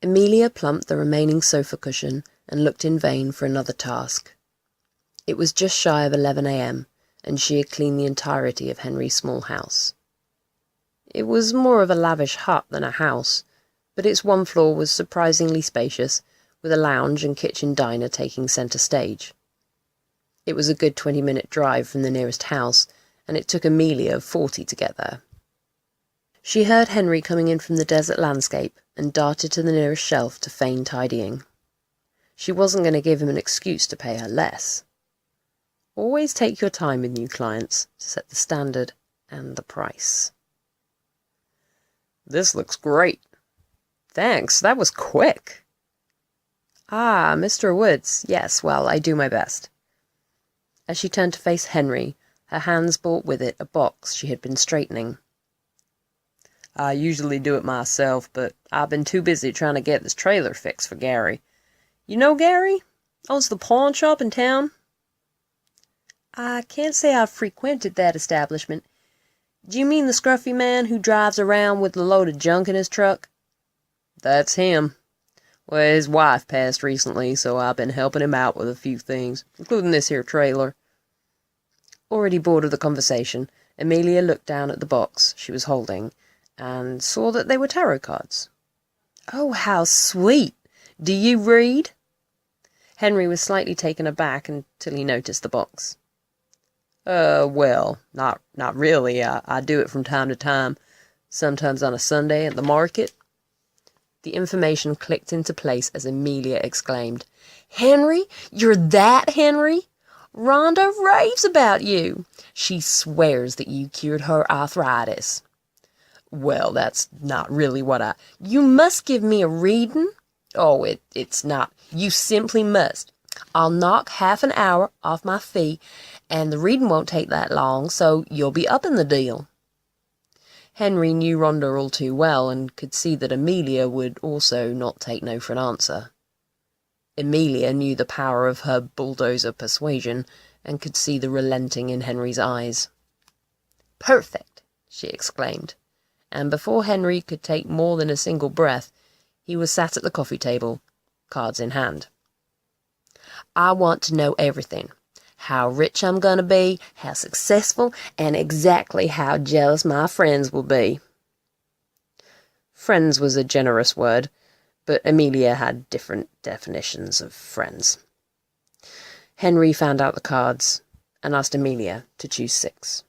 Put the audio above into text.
Amelia plumped the remaining sofa cushion and looked in vain for another task. It was just shy of 11 a.m, and she had cleaned the entirety of Henry's small house. It was more of a lavish hut than a house, but its one floor was surprisingly spacious, with a lounge and kitchen diner taking centre stage. It was a good 20-minute drive from the nearest house, and it took Amelia 40 to get there. She heard Henry coming in from the desert landscape and darted to the nearest shelf to feign tidying. She wasn't going to give him an excuse to pay her less. Always take your time with new clients to set the standard and the price. "This looks great. Thanks, that was quick." "Ah, Mr. Woods. Yes, well, I do my best." As she turned to face Henry, her hands brought with it a box she had been straightening. "I usually do it myself, but I've been too busy trying to get this trailer fixed for Gary. You know Gary? Owns the pawn shop in town?" "I can't say I've frequented that establishment. Do you mean the scruffy man who drives around with a load of junk in his truck?" "That's him. Well, his wife passed recently, so I've been helping him out with a few things, including this here trailer." Already bored of the conversation, Amelia looked down at the box she was holding and saw that they were tarot cards. "Oh, how sweet! Do you read?" Henry was slightly taken aback until he noticed the box. Well, not really. I do it from time to time, sometimes on a Sunday at the market." The information clicked into place as Amelia exclaimed, "Henry? You're that Henry? Rhonda raves about you. She swears that you cured her arthritis." "Well, that's not really what I—" "You must give me a reading." "Oh, it's not—" "You simply must. I'll knock half an hour off my fee, and the reading won't take that long, so you'll be up in the deal." Henry knew Rhonda all too well, and could see that Amelia would also not take no for an answer. Amelia knew the power of her bulldozer persuasion, and could see the relenting in Henry's eyes. "Perfect!" she exclaimed, and before Henry could take more than a single breath, he was sat at the coffee table, cards in hand. "I want to know everything. How rich I'm gonna be, how successful, and exactly how jealous my friends will be." Friends was a generous word, but Amelia had different definitions of friends. Henry found out the cards and asked Amelia to choose 6.